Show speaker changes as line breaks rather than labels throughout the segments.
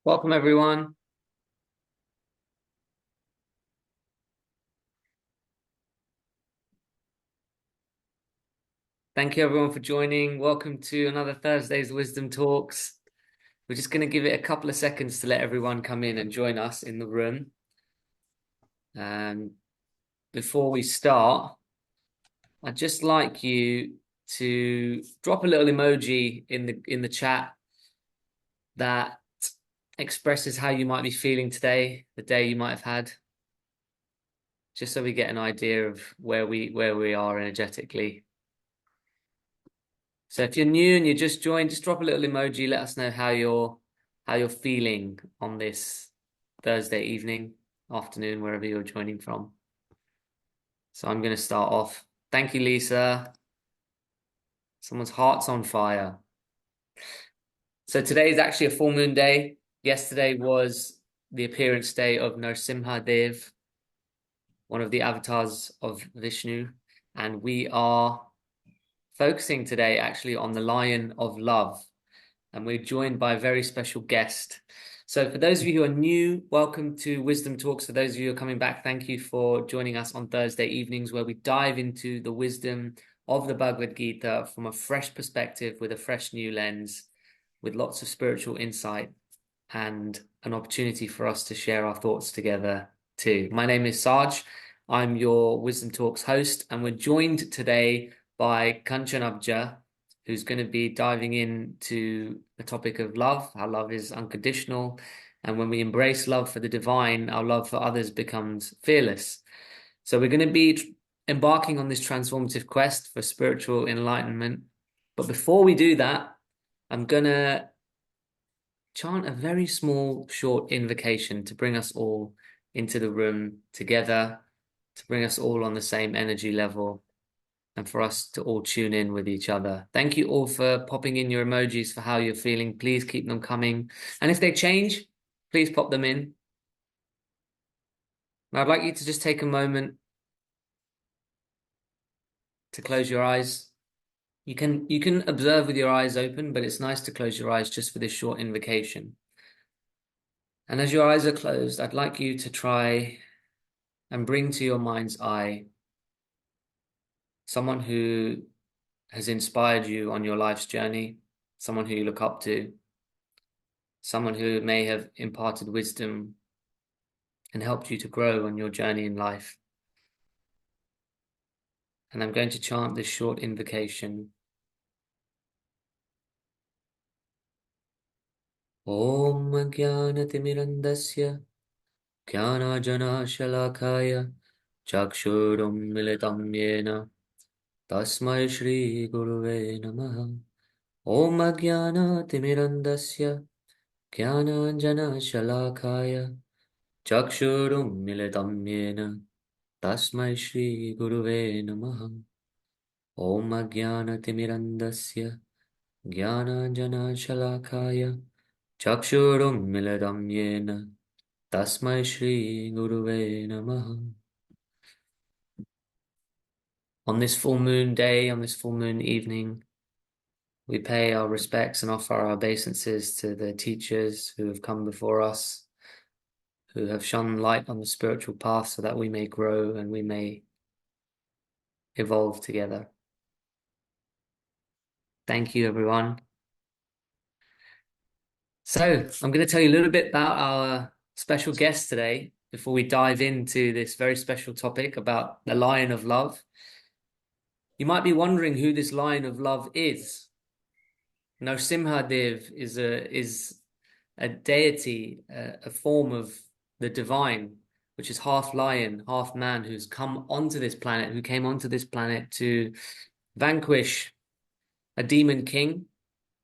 Welcome, everyone. Thank you, everyone, for joining. Welcome to another Thursday's Wisdom Talks. We're just going to give it a couple of seconds to let everyone come in and join us in the room. Before we start, I'd just like you to drop a little emoji in the chat that expresses how you might be feeling today, the day you might have had, just so we get an idea of where we are energetically. So if you're new and you just joined, just drop a little emoji. Let us know how you're feeling on this Thursday evening, afternoon, wherever you're joining from. So I'm going to start off. Thank you, Lisa. Someone's heart's on fire. So today is actually a full moon day. Yesterday was the appearance day of Nrsimha Dev, one of the avatars of Vishnu, and we are focusing today actually on the Lion of Love. And we're joined by a very special guest. So for those of you who are new, welcome to Wisdom Talks. For those of you who are coming back, thank you for joining us on Thursday evenings, where we dive into the wisdom of the Bhagavad Gita from a fresh perspective, with a fresh new lens, with lots of spiritual insight and an opportunity for us to share our thoughts together too. My name is Saj. I'm your Wisdom Talks host, and we're joined today by Kanchanabja, who's going to be diving into the topic of love, how love is unconditional. And when we embrace love for the divine, our love for others becomes fearless. So we're going to be embarking on this transformative quest for spiritual enlightenment. But before we do that, I'm going to chant a very small, short invocation to bring us all into the room together, to bring us all on the same energy level, and for us to all tune in with each other. Thank you all for popping in your emojis for how you're feeling. Please keep them coming. And if they change, please pop them in. And I'd like you to just take a moment to close your eyes. You can observe with your eyes open, but it's nice to close your eyes just for this short invocation. And as your eyes are closed, I'd like you to try and bring to your mind's eye someone who has inspired you on your life's journey, someone who you look up to, someone who may have imparted wisdom and helped you to grow on your journey in life. And I'm going to chant this short invocation. Om Jnanatimirandasya Jnana Shalakaya Chakshurum Militam Yena Tasmai Shri Guruve Namaha. Om Jnanatimirandasya Jnana Shalakaya Chakshurum Militam Yena Tasmai Shri Guruve Namaha. Om Jnanatimirandasya Jnana-Shalakaya Chakshurum Militam Yena Tasmai Shri Guruve Namaha. On this full moon day, on this full moon evening, we pay our respects and offer our obeisances to the teachers who have come before us, who have shone light on the spiritual path so that we may grow and we may evolve together. Thank you, everyone. So I'm going to tell you a little bit about our special guest today before we dive into this very special topic about the Lion of Love. You might be wondering who this Lion of Love is. Nrsimha Dev is a deity, a form of the divine, which is half lion, half man, who's come onto this planet, who came onto this planet to vanquish a demon king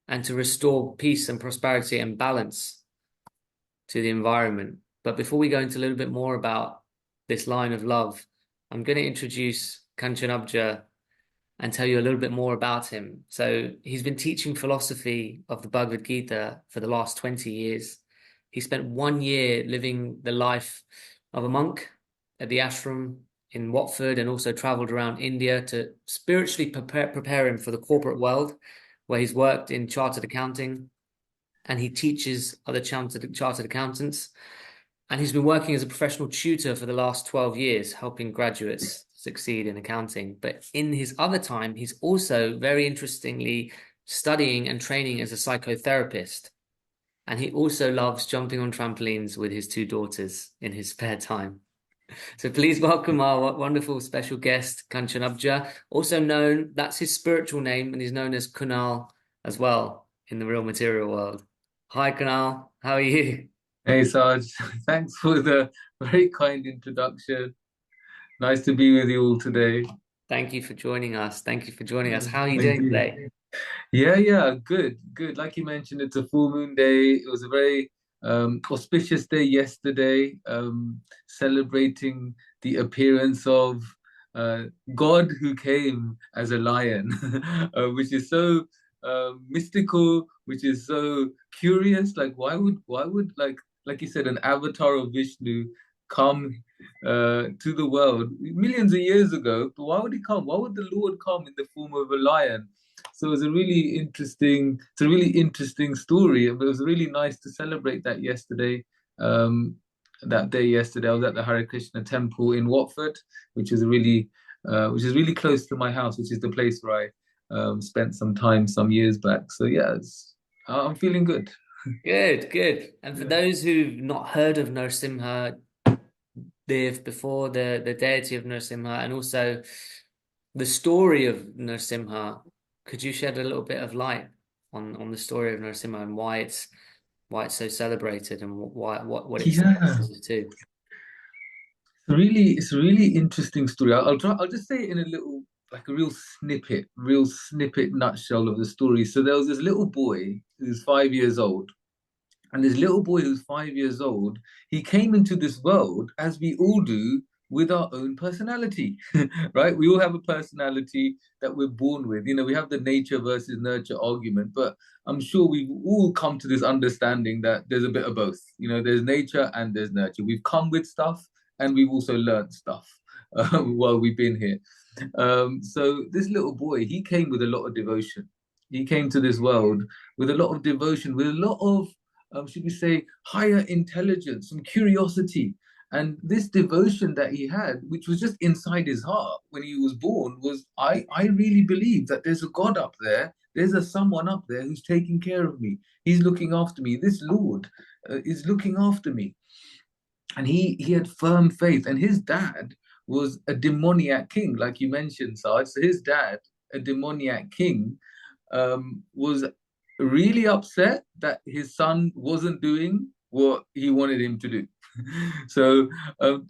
and to restore peace and prosperity and balance to the environment. But before we go into a little bit more about this Lion of Love, I'm going to introduce Kanchanabja and tell you a little bit more about him. So he's been teaching philosophy of the Bhagavad Gita for the last 20 years. He spent 1 year living the life of a monk at the ashram in Watford, and also traveled around India to spiritually prepare him for the corporate world, where he's worked in chartered accounting. and he teaches other chartered accountants. And he's been working as a professional tutor for the last 12 years, helping graduates succeed in accounting. But in his other time, he's also very interestingly studying and training as a psychotherapist. And he also loves jumping on trampolines with his two daughters in his spare time. So please welcome our wonderful special guest, Kanchanabja, also known, that's his spiritual name, and he's known as Kunal as well in the real material world. Hi, Kunal. How are you?
Hey Sarge, thanks for the very kind introduction. Nice to be with you all today.
Thank you for joining us. Thank you for joining us. How are you
Thank
doing
you.
today?
Yeah, good, good. Like you mentioned, it's a full moon day. It was a very auspicious day yesterday, celebrating the appearance of uh, God who came as a lion, which is so mystical, which is so curious. Like, why would like you said, an avatar of Vishnu come to the world millions of years ago? But why would he come? Why would the Lord come in the form of a lion? So it's a really interesting story. It was really nice to celebrate that yesterday. Um, that day yesterday, I was at the Hare Krishna temple in Watford, which is really close to my house, which is the place where I spent some time some years back. So yeah, I'm feeling good.
Good, good. And for
Yeah.
those who've not heard of Nrsimha Dev before, the deity of Nrsimha, and also the story of Nrsimha, could you shed a little bit of light on the story of Nrsimha and why it's so celebrated and what it
Yeah,
symbolises too?
it's a really interesting story. I'll just say it in a little, like a real snippet nutshell of the story. So there was this little boy who's 5 years old, and this little boy who's 5 years old, he came into this world as we all do, with our own personality, right? We all have a personality that we're born with. You know, we have the nature versus nurture argument, but I'm sure we've all come to this understanding that there's a bit of both. You know, there's nature and there's nurture. We've come with stuff and we've also learned stuff while we've been here. So this little boy, he came with a lot of devotion. He came to this world with a lot of devotion, with a lot of should we say, higher intelligence and curiosity. And this devotion that he had, which was just inside his heart when he was born, was I really believe that there's a God up there. There's a someone up there who's taking care of me. He's looking after me. This Lord is looking after me. And he had firm faith. And his dad was a demoniac king, like you mentioned, Sarge. So his dad, a demoniac king, was really upset that his son wasn't doing what he wanted him to do. So,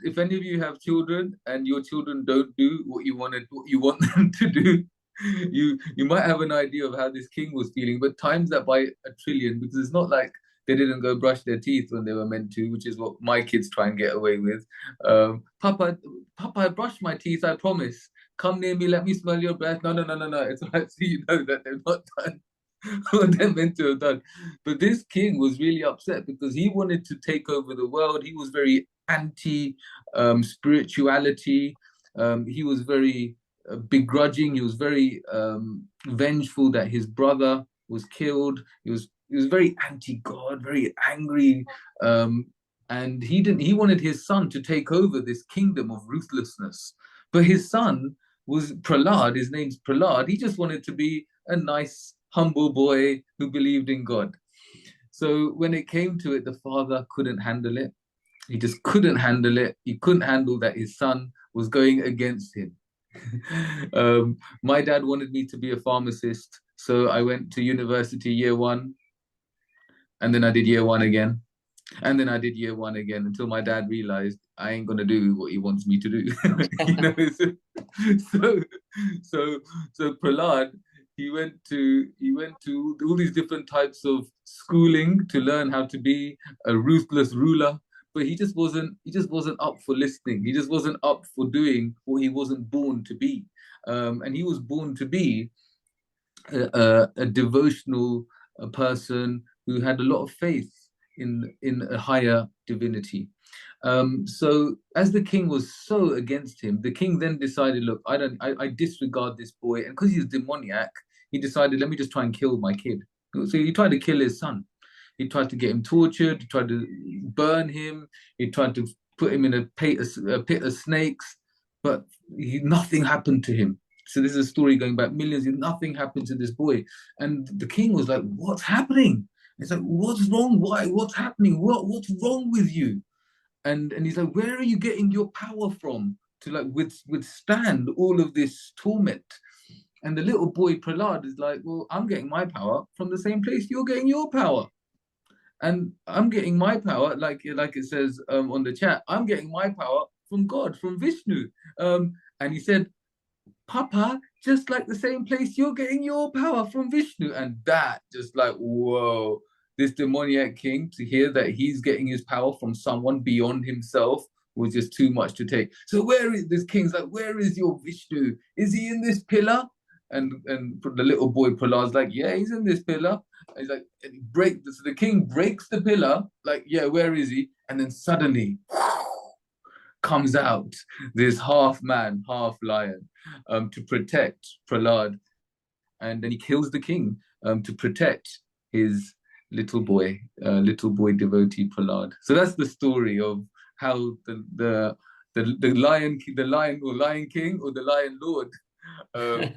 if any of you have children and your children don't do what you want them to do, you might have an idea of how this king was feeling. But times that by a trillion, because it's not like they didn't go brush their teeth when they were meant to, which is what my kids try and get away with. Papa, I brushed my teeth, I promise. Come near me, let me smell your breath. No. It's like, so you know that they've not done what they're meant to have done. But this king was really upset because he wanted to take over the world. He was very anti spirituality. He was very begrudging. He was very vengeful that his brother was killed. He was very anti God, very angry. And he wanted his son to take over this kingdom of ruthlessness. But his son was Prahlad. His name's Prahlad. He just wanted to be a nice, humble boy who believed in God. So when it came to it, the father couldn't handle it. He just couldn't handle it. He couldn't handle that his son was going against him. My dad wanted me to be a pharmacist, so I went to university year one, and then I did year one again. And then I did year one again until my dad realized I ain't gonna do what he wants me to do. you know, so so so Prahlad, he went to all these different types of schooling to learn how to be a ruthless ruler, but he just wasn't up for listening. He just wasn't up for doing what he wasn't born to be. And he was born to be a devotional person who had a lot of faith in a higher divinity. So as the king was so against him, the king then decided, look, I disregard this boy, and because he's demoniac, he decided, let me just try and kill my kid. So he tried to kill his son. He tried to get him tortured. He tried to burn him. He tried to put him in a pit of snakes, but nothing happened to him. So this is a story going back millions. Nothing happened to this boy, and the king was like, "What's happening?" It's like, "What's wrong? Why? What's happening? What's wrong with you?" And he's like, "Where are you getting your power from to like withstand all of this torment?" And the little boy Prahlad is like, "Well, I'm getting my power from the same place you're getting your power, and I'm getting my power, like it says on the chat. I'm getting my power from God, from Vishnu." And he said, "Papa, just like the same place you're getting your power from Vishnu." And that just like, whoa, this demoniac king to hear that he's getting his power from someone beyond himself was just too much to take. So where is this king's like, "Where is your Vishnu? Is he in this pillar?" And the little boy Prahlad's like, "Yeah, he's in this pillar." And he's like, and so the king breaks the pillar, like, "Yeah, where is he?" And then suddenly comes out this half man, half lion, to protect Prahlad, and then he kills the king to protect his little boy devotee Prahlad. So that's the story of how the lion or lion king or the lion lord, um,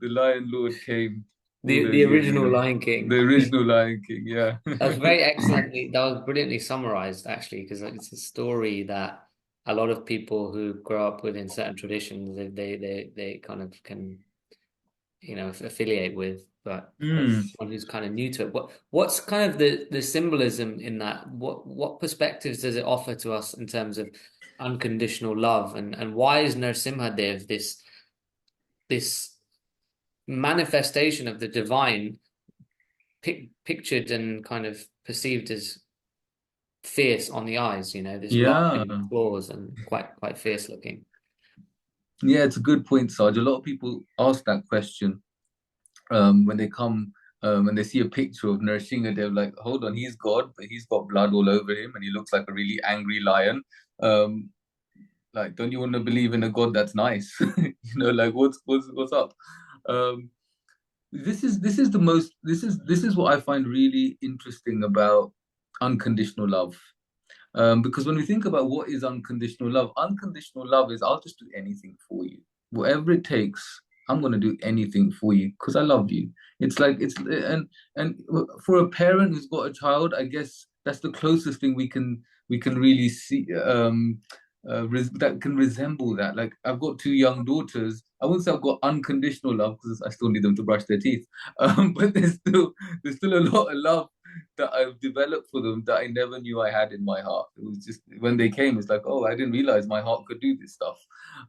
the lion lord came all
The
those years
original
ago.
Lion
The
King.
original Lion King, yeah.
That was very excellently, that was brilliantly summarized actually, because it's a story that a lot of people who grow up within certain traditions, they kind of can, affiliate with, but for
Mm.
someone who's kind of new to it, what's kind of the symbolism in that? What perspectives does it offer to us in terms of unconditional love, and why is Nrsimhadev this manifestation of the divine pictured and kind of perceived as fierce on the eyes, this
Yeah.
lion claws and quite fierce looking.
Yeah, it's a good point, Sarge. A lot of people ask that question when they come and they see a picture of Nrsimha. They're like, "Hold on, he's God, but he's got blood all over him, and he looks like a really angry lion." Um, like, don't you want to believe in a God that's nice? Like what's up? Um, this is what I find really interesting about unconditional love. Because when we think about what is unconditional love is, "I'll just do anything for you, whatever it takes. I'm gonna do anything for you because I love you." It's like and for a parent who's got a child, I guess that's the closest thing we can really see that can resemble that. Like, I've got two young daughters. I wouldn't say I've got unconditional love because I still need them to brush their teeth. But there's still a lot of love that I've developed for them that I never knew I had in my heart. It was just when they came, it's like, "Oh, I didn't realize my heart could do this stuff."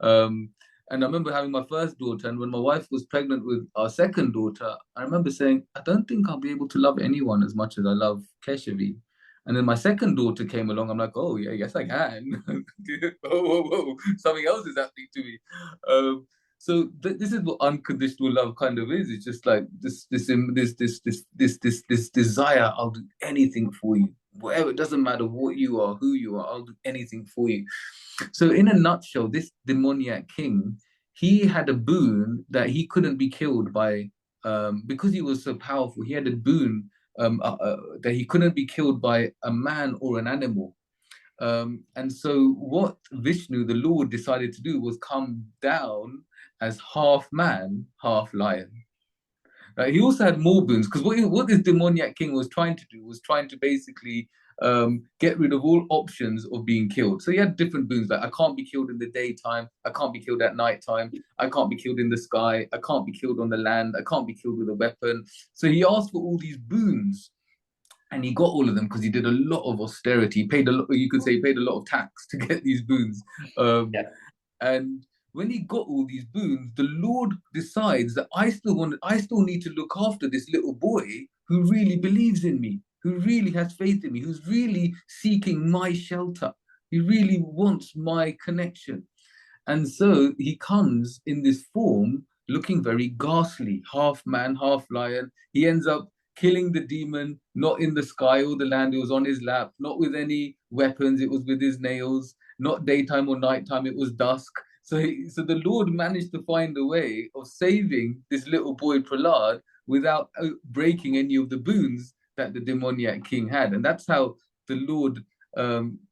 Um, and I remember having my first daughter, and when my wife was pregnant with our second daughter, I remember saying, "I don't think I'll be able to love anyone as much as I love Keshavi." And then my second daughter came along. I'm like, "Oh yeah, yes I can." Whoa, whoa, whoa! Something else is happening to me. So this is what unconditional love kind of is. It's just like this desire. "I'll do anything for you, whatever. It doesn't matter what you are, who you are. I'll do anything for you." So in a nutshell, this demoniac king, he had a boon that he couldn't be killed by, because he was so powerful. He had a boon that he couldn't be killed by a man or an animal. And so what Vishnu, the Lord, decided to do was come down as half man, half lion. He also had more boons because what this demoniac king was trying to do was trying to basically get rid of all options of being killed. So he had different boons like, "I can't be killed in the daytime, I can't be killed at nighttime, I can't be killed in the sky, I can't be killed on the land, I can't be killed with a weapon." So he asked for all these boons, and he got all of them because he did a lot of austerity. He paid a lot, you could say, he paid a lot of tax to get these boons. Um,
Yeah.
and when he got all these boons, the Lord decides that I still need to look after this little boy who really believes in me, who really has faith in me, who's really seeking my shelter. He really wants my connection. And so he comes in this form looking very ghastly, half man, half lion. He ends up killing the demon, not in the sky or the land, it was on his lap, not with any weapons, it was with his nails, not daytime or nighttime, it was dusk. So the Lord managed to find a way of saving this little boy Prahlad without breaking any of the boons that the demoniac king had. And that's how the Lord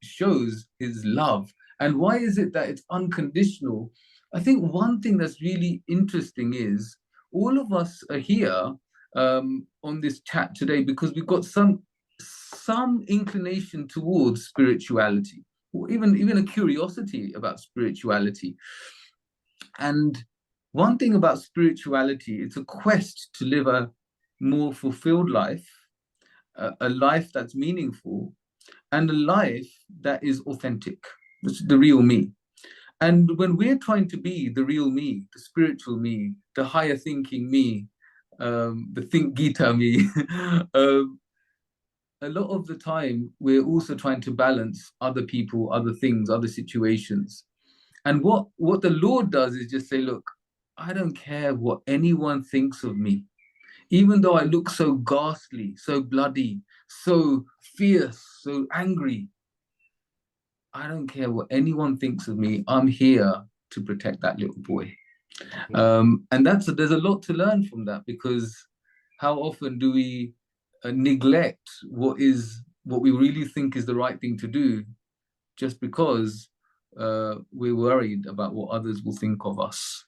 shows his love. And why is it that it's unconditional? I think one thing that's really interesting is all of us are here on this chat today because we've got some inclination towards spirituality, or even a curiosity about spirituality. And one thing about spirituality, it's a quest to live a more fulfilled life, a life that's meaningful, and a life that is authentic, which is the real me. And when we're trying to be the real me, the spiritual me, the higher thinking me, the think Gita me, um, a lot of the time we're also trying to balance other people, other things, other situations. And what the Lord does is just say, look, I don't care what anyone thinks of me. Even though I look so ghastly, so bloody, so fierce, so angry, I don't care what anyone thinks of me. I'm here to protect that little boy.
Mm.
And there's a lot to learn from that, because how often do we neglect what we really think is the right thing to do just because we're worried about what others will think of us?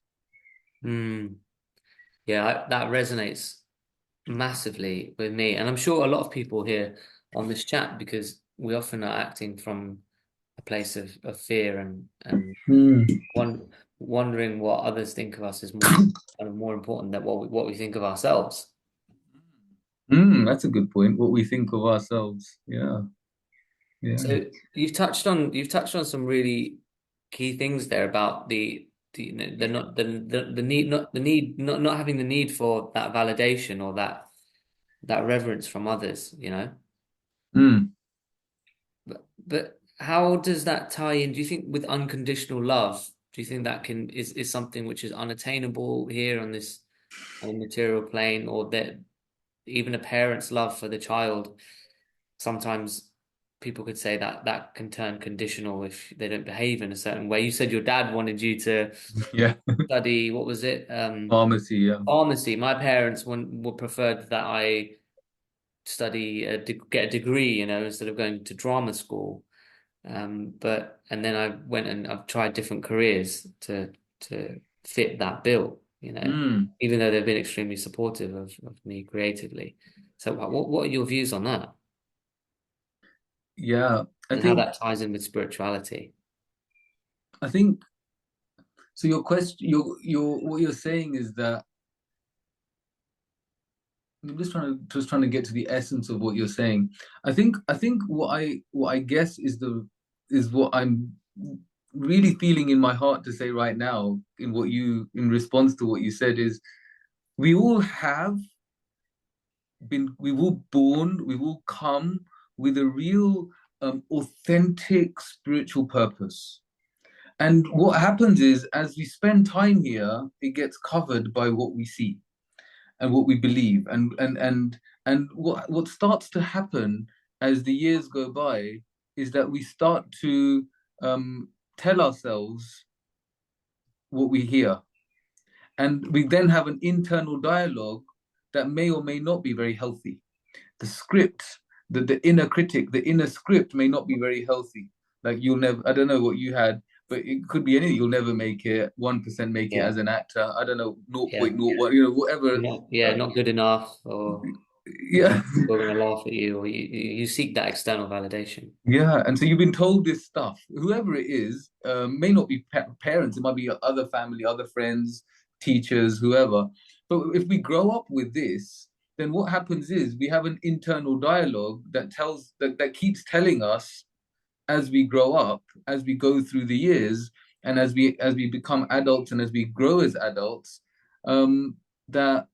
Mm. Yeah, that resonates massively with me, and I'm sure a lot of people here on this chat, because we often are acting from a place of fear and
Mm.
wondering what others think of us is more kind of more important than what we think of ourselves.
That's a good point. What we think of ourselves. Yeah, yeah.
So you've touched on some really key things there about the not the need not having the need for that validation or that reverence from others, you know.
Mm.
But how does that tie in? Do you think with unconditional love, do you think that is something which is unattainable here on this on a material plane, or that even a parent's love for the child, sometimes people could say that that can turn conditional if they don't behave in a certain way. You said your dad wanted you to
Yeah.
study, what was it?
Pharmacy. Yeah.
Pharmacy. My parents would preferred that I study get a degree, instead of going to drama school. But and then I went and I've tried different careers to fit that bill,
Mm.
even though they've been extremely supportive of me creatively. So what are your views on that
Yeah. I
and how
think.
that ties in with spirituality?
I think. So your question, what you're saying is that I'm just trying to get to the essence of what you're saying. I think what I guess is what I'm really feeling in my heart to say right now in response to what you said is we all have we were born, we will come with a real authentic spiritual purpose. And what happens is, as we spend time here, it gets covered by what we see and what we believe, and what starts to happen as the years go by is that we start to um, tell ourselves what we hear, and we then have an internal dialogue that may or may not be very healthy. The script, the inner critic, the inner script may not be very healthy. Like you'll never, I don't know what you had, but it could be anything. You'll never make it. 1% make it
Yeah,
as an actor. I don't know,
yeah.
0.01, whatever.
Yeah,
Uh,
not good enough, or
yeah,
people are going to laugh at you, or you seek that external validation.
yeah. And so you've been told this stuff. Whoever it is, may not be parents. It might be other family, other friends, teachers, whoever. But if we grow up with this, then what happens is we have an internal dialogue that keeps telling us as we grow up, as we go through the years, and as we become adults and as we grow as adults, that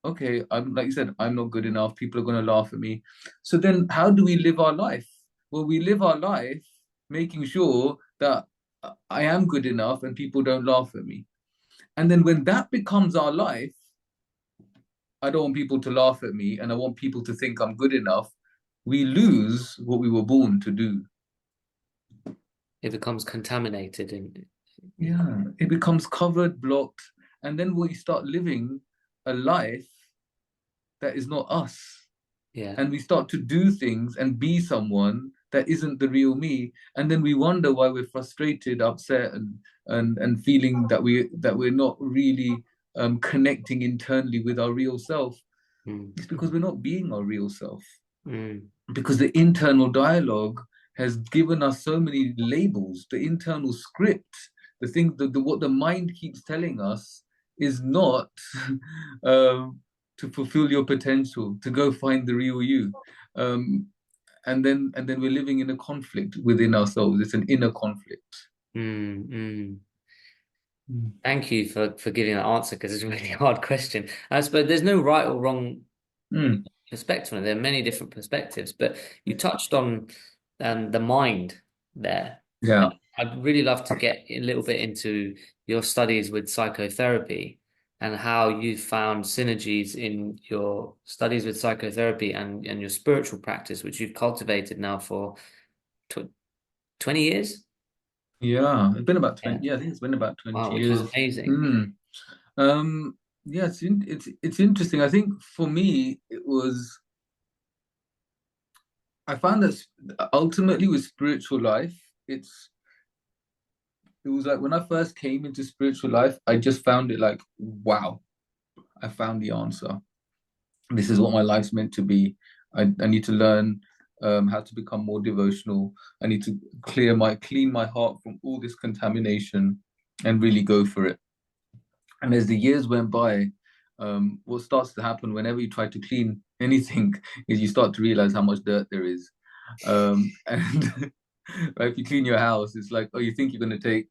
okay, I'm like you said, I'm not good enough. People are going to laugh at me. So then, how do we live our life? Well, we live our life making sure that I am good enough and people don't laugh at me. And then when that becomes our life, I don't want people to laugh at me and I want people to think I'm good enough. We lose what we were born to do.
It becomes contaminated, and
Yeah, it becomes covered, blocked, and then we start living a life that is not us.
Yeah.
and we start to do things and be someone that isn't the real me, and then we wonder why we're frustrated, upset, and feeling that we're not really connecting internally with our real self.
Mm.
It's because we're not being our real self,
Mm.
because the internal dialogue has given us so many labels. The internal script, the thing that what the mind keeps telling us is not um, to fulfill your potential, to go find the real you. um, and then we're living in a conflict within ourselves. It's an inner conflict.
Mm. Mm.
Mm.
Thank you for giving that answer because it's a really hard question. I suppose there's no right or wrong
Mm.
perspective on it. There are many different perspectives, but you touched on the mind there.
Yeah.
I'd really love to get a little bit into your studies with psychotherapy and how you found synergies in your studies with psychotherapy and your spiritual practice, which you've cultivated now for tw 20 years.
Yeah, it's been about
Yeah.
20. Yeah, I think it's been about
Wow,
20
which is
years.
amazing.
Mm. Yeah, it's interesting. I think for me, it was, I found that ultimately with spiritual life, it's it was like when I first came into spiritual life, I just found it like, wow, I found the answer. This is what my life's meant to be. I need to learn how to become more devotional. I need to clean my heart from all this contamination and really go for it. And as the years went by, what starts to happen whenever you try to clean anything is you start to realize how much dirt there is. And right, if you clean your house, it's like, oh, you think you're going to take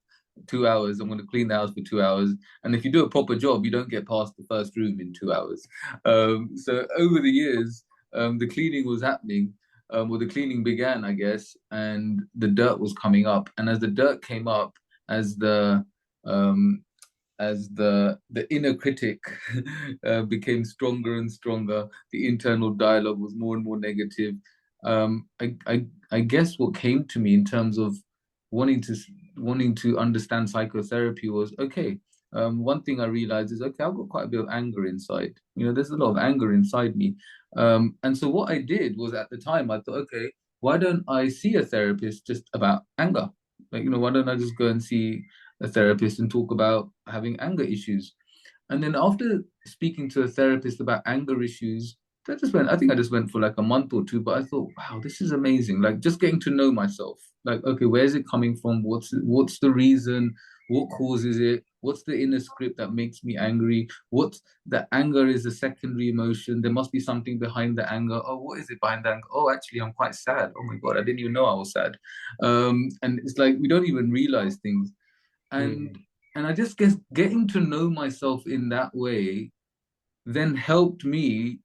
2 hours. I'm going to clean the house for 2 hours. And if you do a proper job, you don't get past the first room in 2 hours. So over the years, the cleaning was happening. Well, the cleaning began, I guess, and the dirt was coming up. And as the dirt came up, as the um, the inner critic became stronger and stronger, the internal dialogue was more and more negative. I guess what came to me in terms of wanting to wanting to understand psychotherapy was okay. One thing I realized is okay, I've got quite a bit of anger inside. There's a lot of anger inside me, and so what I did was at the time I thought, okay, why don't I see a therapist just about anger? Like, why don't I just go and see a therapist and talk about having anger issues? And then after speaking to a therapist about anger issues, I think I just went for like a month or two, but I thought, wow, this is amazing. Like just getting to know myself. Like, okay, where's it coming from? What's the reason? What causes it? What's the inner script that makes me angry? What The anger is a secondary emotion. There must be something behind the anger. Oh, what is it behind the anger? Oh, actually, I'm quite sad. Oh my God, I didn't even know I was sad. And it's like we don't even realize things. And
Mm.
and I just guess getting to know myself in that way then helped me,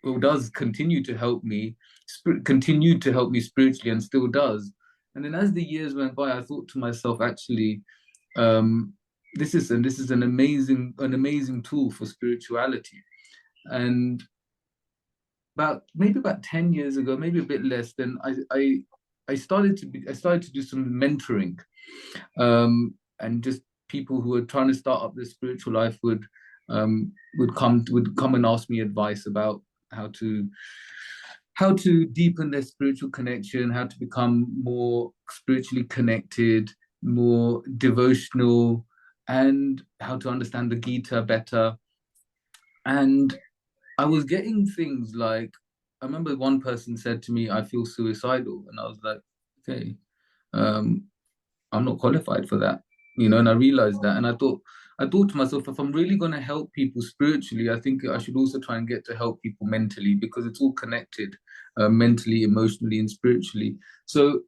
or does continue to help me spiritually, and still does. And then as the years went by, I thought to myself, actually, um, this is an amazing tool for spirituality. And maybe about 10 years ago, maybe a bit less, then I started to do some mentoring, and just people who are trying to start up their spiritual life would come and ask me advice about how to how to deepen their spiritual connection, how to become more spiritually connected, more devotional, and how to understand the Gita better. And I was getting things like, I remember one person said to me, I feel suicidal. And I was like, okay, um, I'm not qualified for that, and I realized that. And I thought to myself, if I'm really going to help people spiritually, I think I should also try and get to help people mentally, because it's all connected, mentally, emotionally, and spiritually. So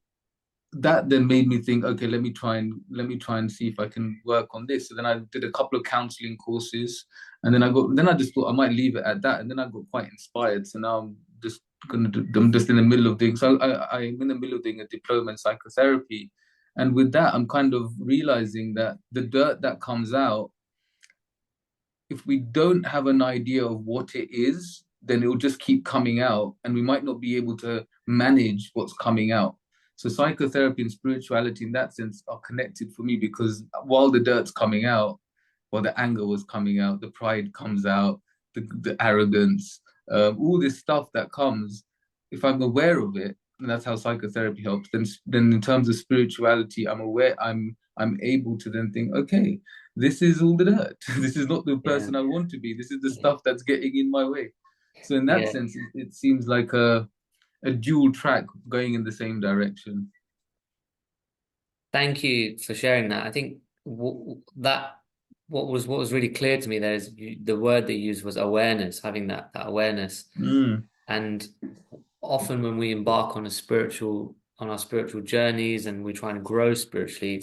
that then made me think, okay, let me try and see if I can work on this. So then I did a couple of counseling courses, and then I just thought I might leave it at that, and then I got quite inspired. So now I'm just in the middle of doing so I'm in the middle of doing a diploma in psychotherapy, and with that I'm kind of realizing that the dirt that comes out, if we don't have an idea of what it is, then it will just keep coming out, and we might not be able to manage what's coming out. So psychotherapy and spirituality, in that sense, are connected for me, because while the dirt's coming out, while the anger was coming out, the pride comes out, the arrogance. all this stuff that comes, if I'm aware of it, and that's how psychotherapy helps, then in terms of spirituality, I'm aware, I'm able to then think, okay, this is all the dirt. This is not the
Yeah.
person I want to be. This is the stuff that's getting in my way. So in that
Yeah.
sense, it seems like a dual track going in the same direction.
Thank you for sharing that. I think that what was really clear to me there is the word that you used was awareness, having that awareness.
Mm,
And often when we embark on on our spiritual journeys and we try and grow spiritually,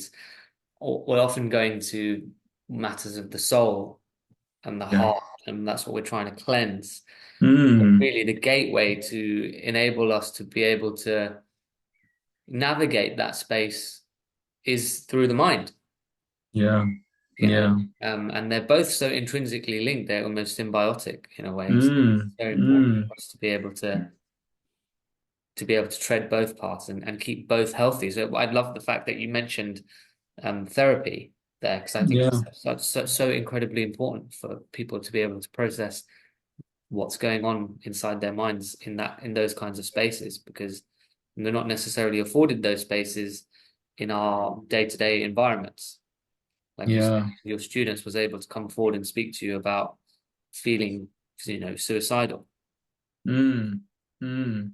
we're often going to matters of the soul and the
yeah.
heart, and that's what we're trying to cleanse.
Mm,
Really, the gateway to enable us to be able to navigate that space is through the mind,
yeah.
you know.
Yeah.
And they're both so intrinsically linked, they're almost symbiotic in a way. So it's
Mm,
very important
mm,
for us to be able to tread both paths and keep both healthy. So I'd love the fact that you mentioned therapy there, because I think
yeah.
it's so incredibly important for people to be able to process what's going on inside their minds in those kinds of spaces, because they're not necessarily afforded those spaces in our day-to-day environments. Like you said,
Yeah.
your students was able to come forward and speak to you about feeling, suicidal.
Mm, mm,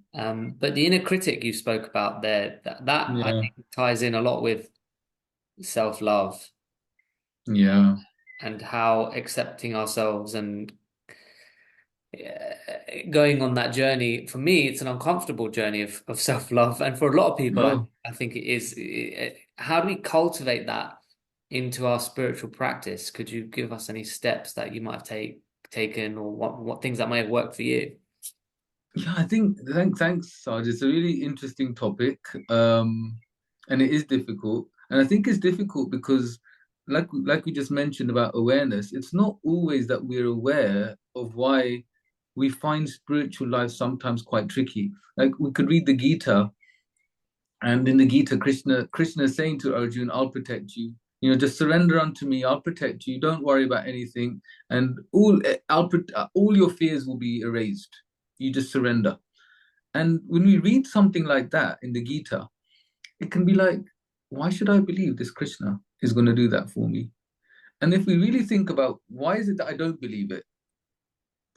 But the inner critic you spoke about there, that I
yeah.
think ties in a lot with self-love
Yeah.
and how accepting ourselves and going on that journey. For me, it's an uncomfortable journey of self-love, and for a lot of people,
Oh,
I think it is. How do we cultivate that into our spiritual practice? Could you give us any steps that you might have taken, or what things that might have worked for you?
yeah, I think thanks, Sarge. It's a really interesting topic. And it is difficult. And I think it's difficult because like we just mentioned about awareness, it's not always that we're aware of why we find spiritual life sometimes quite tricky. Like we could read the Gita, and in the Gita, Krishna is saying to Arjun, I'll protect you. You know, just surrender unto me. I'll protect you. Don't worry about anything, and all your fears will be erased. You just surrender. And when we read something like that in the Gita, it can be like, why should I believe this Krishna is going to do that for me? And if we really think about why is it that I don't believe it?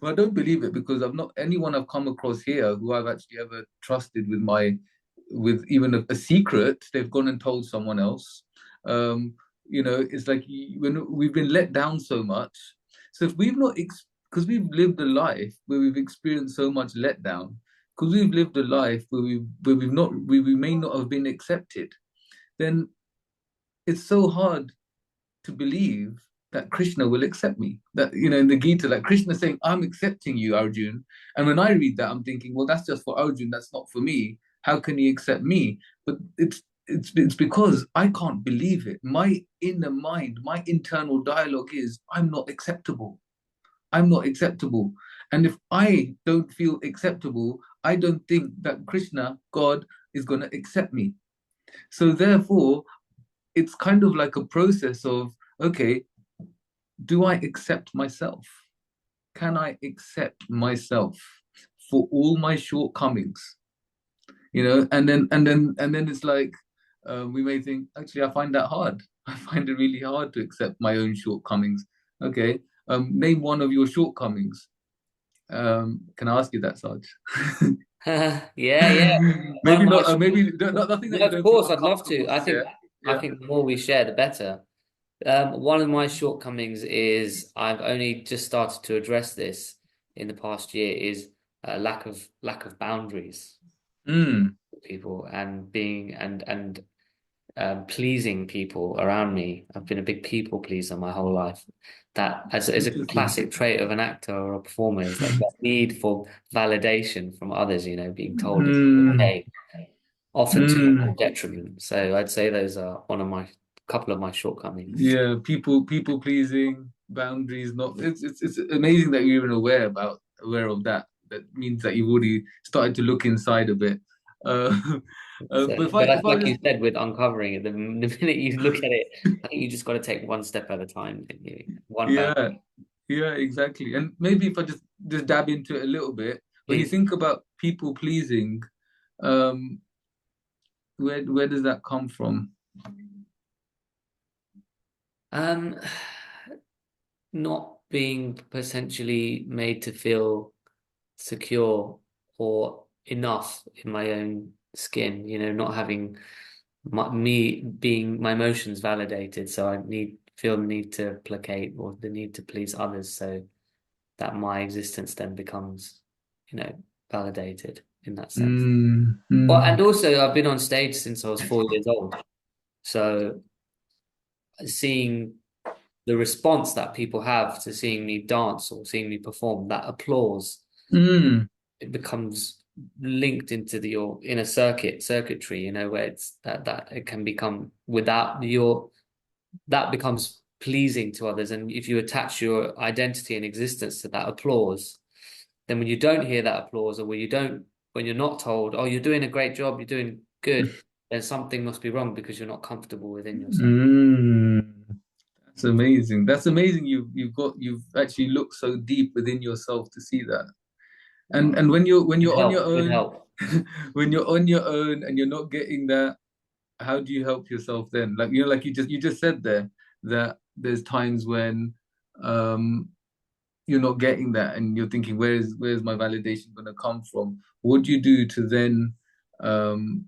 Well, I don't believe it because I've not anyone I've come across here who I've actually ever trusted with even a secret. They've gone and told someone else. It's like when we've been let down so much. So if we've not, because we've lived a life where we've experienced so much letdown, because we've lived a life where we may not have been accepted, then it's so hard to believe that Krishna will accept me. That, in the Gita, like Krishna saying, I'm accepting you, Arjun. And when I read that, I'm thinking, well, that's just for Arjun, that's not for me. How can he accept me? But it's because I can't believe it. My inner mind, my internal dialogue is, I'm not acceptable. I'm not acceptable. And if I don't feel acceptable, I don't think that Krishna, God, is going to accept me. So therefore, it's kind of like a process of, okay, do I accept myself? Can I accept myself for all my shortcomings? And then it's like we may think, actually, I find that hard. I find it really hard to accept my own shortcomings. Okay, name one of your shortcomings. Can I ask you that, Sarge?
Yeah, yeah. One of
Maybe
my
not. Maybe nothing that
No,
you
of
don't feel
course, I'd love
uncomfortable
to.
to share.
I
Yeah.
think the more we share, the better. One of my shortcomings is I've only just started to address this in the past year is lack of boundaries
Mm,
with people and being and pleasing people around me. I've been a big people pleaser my whole life. That as a
interesting.
classic trait of an actor or a performer is like that need for validation from others, being told it's
Mm,
okay, often to
mm.
your detriment. So I'd say those are one of my couple of my shortcomings.
Yeah, people pleasing, boundaries. Not. It's amazing that you're even aware of that. That means that you've already started to look inside a bit. Uh,
So,
but if I
but
if
that's
I
like you
was
said with uncovering it, the minute you look at it, I think you just got to take one step at a time. One
yeah,
boundary.
Yeah, exactly. And maybe if I just dab into it a little bit, when you
Please.
think about people pleasing, um, where does that come from?
Um, not being potentially made to feel secure or enough in my own skin, not having me being my emotions validated. So I feel the need to placate or the need to please others so that my existence then becomes, validated in that sense.
Mm,
Well, and
mm,
also I've been on stage since I was 4 years old. So seeing the response that people have to seeing me dance or seeing me perform, that applause,
mm,
it becomes linked into your inner circuitry, where it's that it can become without your that becomes pleasing to others. And if you attach your identity and existence to that applause, then when you don't hear that applause or when you're not told, oh, you're doing a great job, you're doing good, then something must be wrong because you're not comfortable within yourself.
mm. That's amazing. That's amazing. You've actually looked so deep within yourself to see that. And when
Good
you're on your
help, good
own,
help.
when you're on your own and you're not getting that, how do you help yourself then? Like like you just said there that there's times when um you're not getting that and you're thinking, where's my validation going to come from? What do you do to then um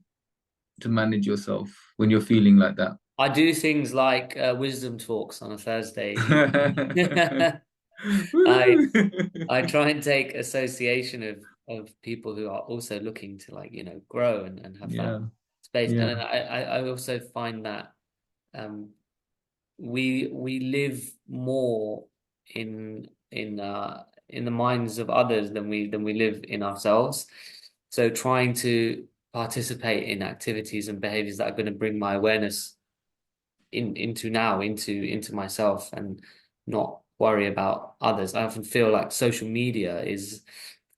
to manage yourself when you're feeling like that?
I do things like wisdom talks on a Thursday evening. I I try and take association of people who are also looking to grow and have that
Yeah,
space. And
yeah.
then I also find that um we live more in the minds of others than we live in ourselves. So trying to participate in activities and behaviors that are going to bring my awareness into myself and not worry about others. I often feel like social media is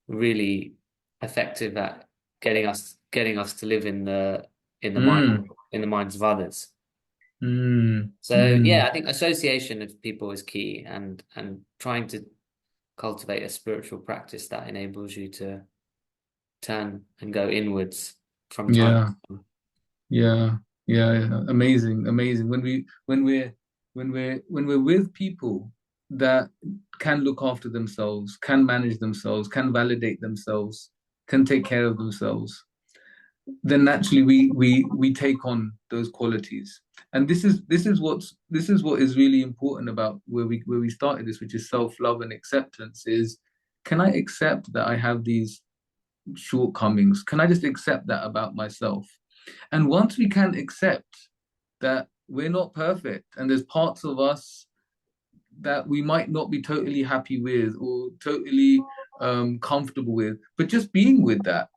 really effective at getting us to live in the mind
Mm,
in the minds of others.
mm,
So yeah,
mm.
I think association of people is key and trying to cultivate a spiritual practice that enables you to turn and go inwards from time to
Yeah,
time.
yeah, yeah, yeah. Amazing, amazing. When we're with people that can look after themselves, can manage themselves, can validate themselves, can take care of themselves, then naturally we take on those qualities. And this is what is really important about where we started this, which is self-love and acceptance, is can I accept that I have these shortcomings? Can I just accept that about myself? And once we can accept that we're not perfect and there's parts of us that we might not be totally happy with or totally comfortable with, but just being with that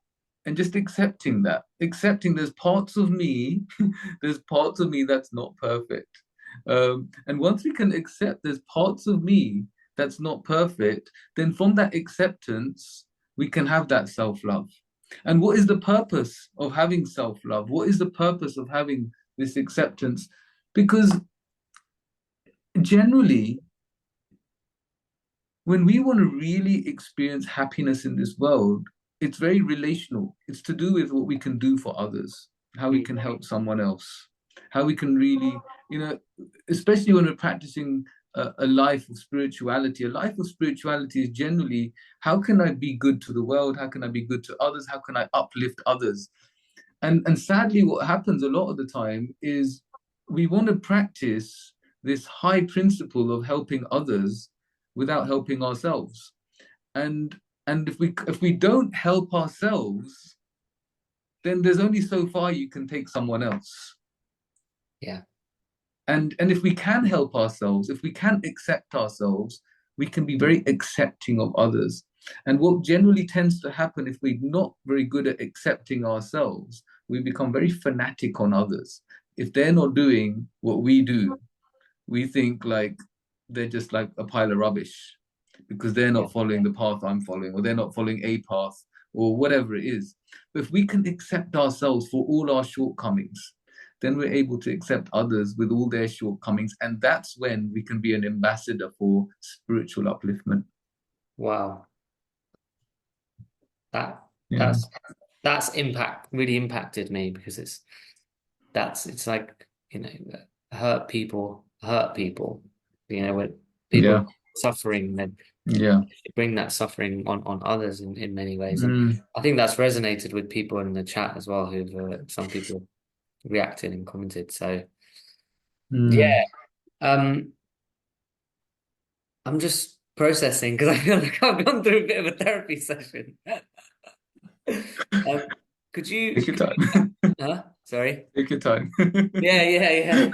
and just accepting that, accepting there's parts of me, there's parts of me that's not perfect. And once we can accept there's parts of me that's not perfect, then from that acceptance, we can have that self love. And what is the purpose of having self love? What is the purpose of having this acceptance? Because generally, when we want to really experience happiness in this world, it's very relational. It's to do with what we can do for others, how we
Mm.
can help someone else, how we can really, you know, especially when we're practicing a life of spirituality. A life of spirituality is generally how can I be good to the world? How can I be good to others? How can I uplift others? And sadly, what happens a lot of the time is we want to practice this high principle of helping others without helping ourselves. And and if we don't help ourselves, then there's only so far you can take someone else.
Yeah.
And if we can help ourselves, if we can accept ourselves, we can be very accepting of others. And what generally tends to happen if we're not very good at accepting ourselves, we become very fanatic on others. If they're not doing what we do, we think like they're just like a pile of rubbish because they're
Yeah.
not following the path I'm following, or they're not following a path, or whatever it is. But if we can accept ourselves for all our shortcomings, then we're able to accept others with all their shortcomings. And that's when we can be an ambassador for spiritual upliftment.
Wow. That
Yeah.
that's that's really impacted me because it's like, hurt people. When people are
Yeah.
suffering, then
Yeah.
bring that suffering on others in many ways. And
Mm,
I think that's resonated with people in the chat as well, who've some people reacted and commented. So
mm.
yeah, um, I'm just processing because I feel like I've gone through a bit of a therapy session. Um,
Take your
could you,
time.
huh? Sorry.
Take your time.
Yeah, yeah, yeah.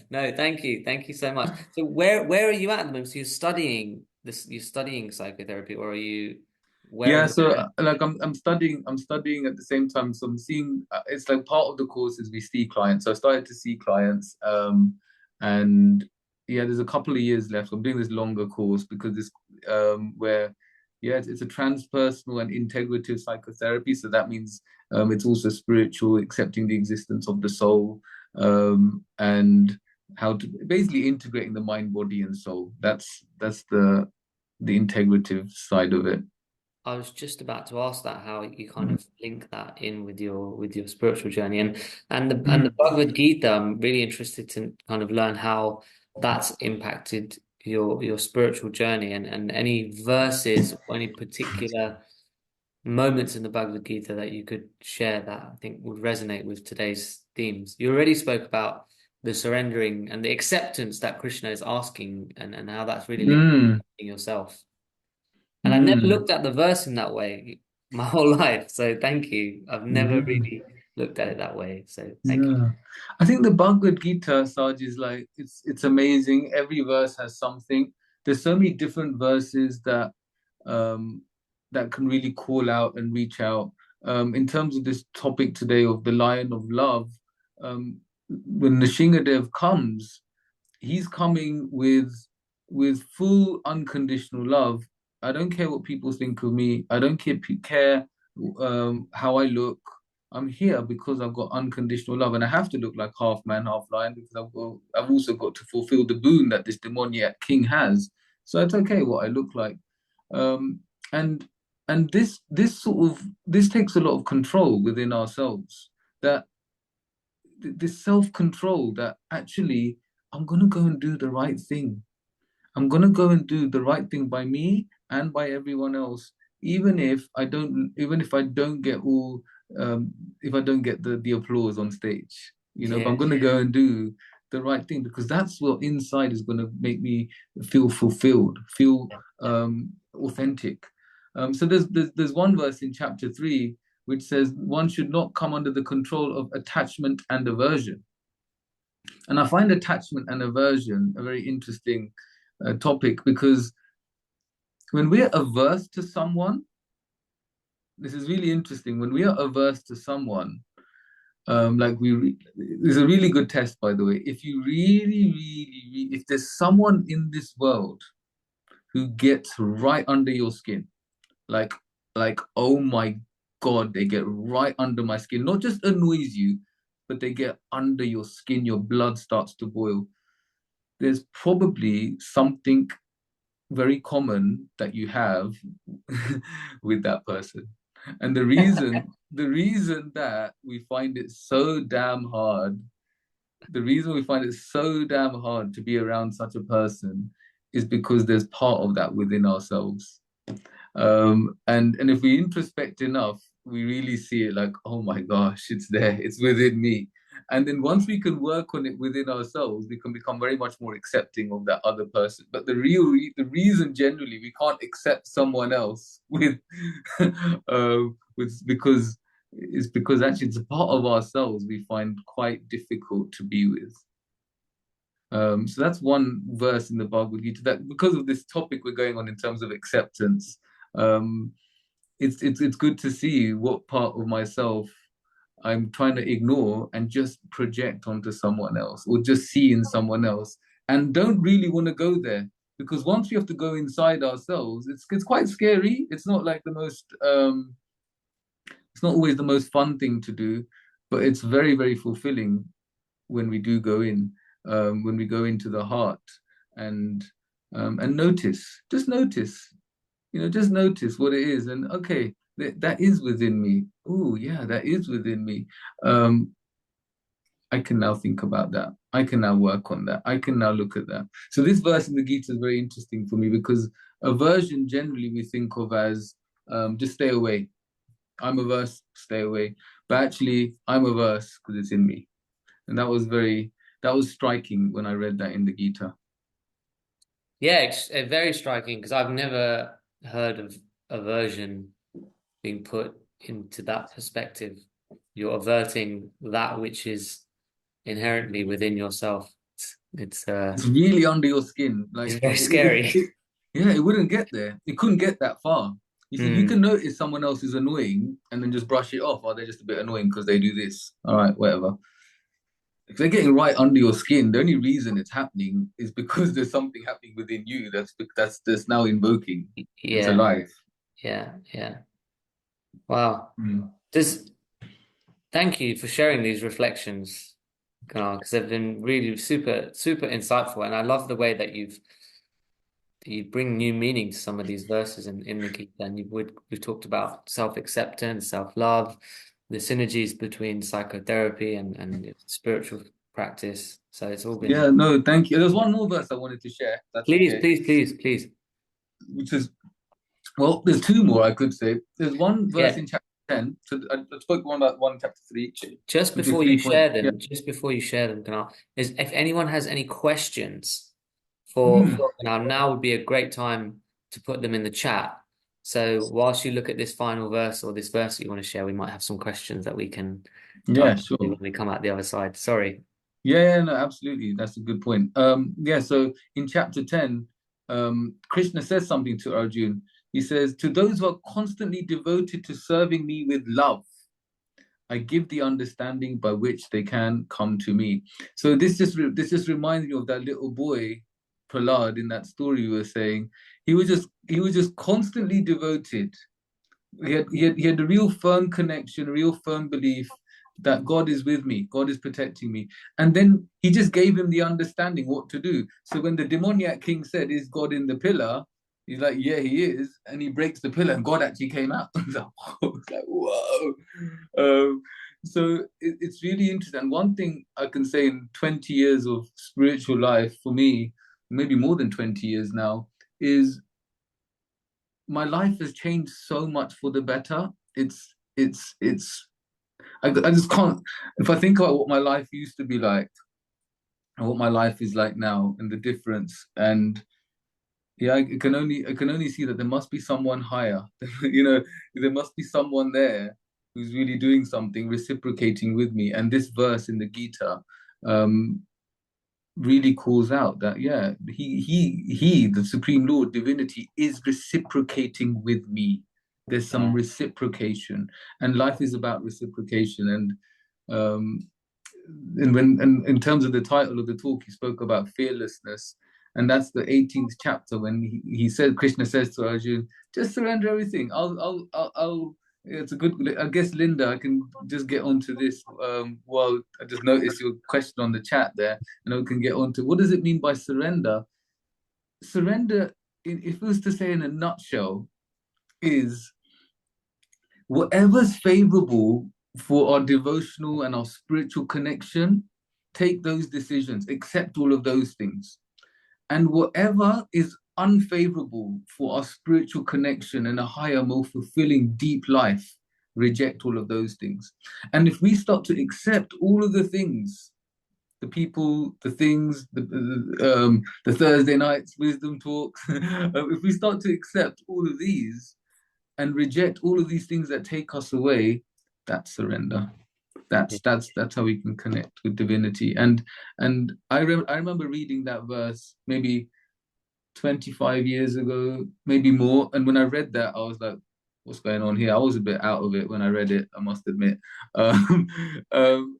No, thank you so much. So where are you at the moment? So you're studying psychotherapy, or are you where
Yeah,
in
so
the
like I'm studying at the same time. So I'm seeing it's like part of the course is we see clients. So I started to see clients, and yeah, there's a couple of years left. I'm doing this longer course because this where yeah, it's a transpersonal and integrative psychotherapy. So that means it's also spiritual, accepting the existence of the soul, and how to basically integrating the mind, body, and soul. That's the integrative side of it.
I was just about to ask that, how you kind of link that in with your spiritual journey, and the
Mm.
Bhagavad Gita. I'm really interested to kind of learn how that's impacted your spiritual journey, and any verses or any particular moments in the Bhagavad Gita that you could share that I think would resonate with today's themes. You already spoke about the surrendering and the acceptance that Krishna is asking, and how that's really linked
Mm.
to yourself. And I've never
Mm.
looked at the verse in that way my whole life. So thank you. I've never
Mm.
really looked at it that way. So thank you.
Yeah, I think the Bhagavad Gita, Saj, is like it's amazing. Every verse has something. There's so many different verses um, that can really call out and reach out. In terms of this topic today of the Lion of Love, when Nishingadev comes, he's coming with full unconditional love. I don't care what people think of me. I don't care how I look. I'm here because I've got unconditional love, and I have to look like half man, half lion because I've also got to fulfill the boon that this demoniac king has. So it's okay what I look like, um, and this takes a lot of control within ourselves. That this self control that actually I'm gonna go and do the right thing. I'm gonna go and do the right thing by me and by everyone else, even if I don't get all, if I don't get the applause on stage. But I'm
Yeah.
gonna go and do the right thing because that's what inside is gonna make me feel fulfilled, feel authentic. So there's one verse in chapter 3 which says one should not come under the control of attachment and aversion. And I find attachment and aversion a very interesting topic because when we're averse to someone, this is really interesting. When we are averse to someone, there's a really good test, by the way. If you if there's someone in this world who gets right under your skin, like, oh my God, they get right under my skin, not just annoys you, but they get under your skin, your blood starts to boil. There's probably something very common that you have with that person. And the reason that we find it so damn hard, the reason we find it so damn hard to be around such a person is because there's part of that within ourselves. And if we introspect enough, we really see it like, oh my gosh, it's there, it's within me. And then once we can work on it within ourselves, we can become very much more accepting of that other person. But the reason generally we can't accept someone else because it's because actually it's a part of ourselves we find quite difficult to be with. So that's one verse in the Bhagavad Gita that because of this topic we're going on in terms of acceptance, um, it's good to see what part of myself I'm trying to ignore and just project onto someone else or just see in someone else and don't really want to go there because once we have to go inside ourselves, it's quite scary. It's not always the most fun thing to do, but it's very, very fulfilling when we do go in, when we go into the heart and and notice, just notice, just notice what it is, and okay, that is within me. Oh, yeah, that is within me. Um, I can now think about that. I can now work on that. I can now look at that. So this verse in the Gita is very interesting for me because aversion generally we think of as just stay away. I'm averse, stay away. But actually, I'm averse because it's in me. And that was striking when I read that in the Gita.
Yeah, it's very striking because I've never heard of aversion being put into that perspective. You're averting that which is inherently within yourself.
It's really under your skin.
It's
Like
very scary.
yeah, it wouldn't get there. It couldn't get that far. You see, you
Mm,
can notice someone else is annoying and then just brush it off. Oh, they're just a bit annoying because they do this. All right, whatever. If they're getting right under your skin, the only reason it's happening is because there's something happening within you that's now invoking into
yeah,
life.
yeah. Wow.
Mm.
Does Thank you for sharing these reflections, because they've been really super insightful, and I love the way that you bring new meaning to some of these verses in the Gita. And we've talked about self-acceptance, self-love, the synergies between psychotherapy and spiritual practice. So it's all been
Yeah, no, thank you. There's one more verse I wanted to share. That's
please,
okay.
please, please, please.
Which is well, there's two more I could say. There's one verse
Yeah.
in chapter 10. So I spoke one about one chapter 3,
Just
which is
before you
3 point.
share
Yeah.
them, Kunal, is if anyone has any questions for
Mm,
Kunal, now would be a great time to put them in the chat. So whilst you look at this final verse or this verse that you want to share, we might have some questions that we can dive
yeah,
into
sure.
when we come out the other side. Sorry.
Yeah, yeah, no, absolutely. That's a good point. Yeah, so in chapter 10, Krishna says something to Arjun. He says, to those who are constantly devoted to serving me with love, I give the understanding by which they can come to me. So this just reminds me of that little boy, Prahlad, in that story you were saying. He was just constantly devoted. He had a real firm connection, a real firm belief that God is with me, God is protecting me. And then he just gave him the understanding what to do. So when the demoniac king said, is God in the pillar? He's like, yeah, he is. And he breaks the pillar and God actually came out. I was like, whoa. So it's really interesting. One thing I can say in 20 years of spiritual life for me, maybe more than 20 years now, is my life has changed so much for the better. I just can't. If I think about what my life used to be like and what my life is like now, and the difference, and yeah, I can only see that there must be someone higher. There must be someone there who's really doing something, reciprocating with me. And this verse in the Gita, um, really calls out that yeah, he, the Supreme Lord, divinity, is reciprocating with me. There's some
Yeah.
reciprocation, and life is about reciprocation. Um, and in terms of the title of the talk, he spoke about fearlessness, and that's the 18th chapter when he said, Krishna says to Arjun, just surrender everything. I'll it's a good. I guess Linda, I can just get onto this. Well, I just noticed your question on the chat there, and I can get onto what does it mean by surrender. Surrender, if it was to say in a nutshell, is whatever's favorable for our devotional and our spiritual connection, take those decisions, accept all of those things. And whatever is unfavorable for our spiritual connection and a higher, more fulfilling, deep life, reject all of those things. And if we start to accept all of the things, the people, the things, the Thursday nights wisdom talks, if we start to accept all of these, and reject all of these things that take us away, that's surrender. That's how we can connect with divinity. And I remember reading that verse maybe 25 years ago, maybe more. And when I read that, I was like, what's going on here? I was a bit out of it when I read it, I must admit. Um,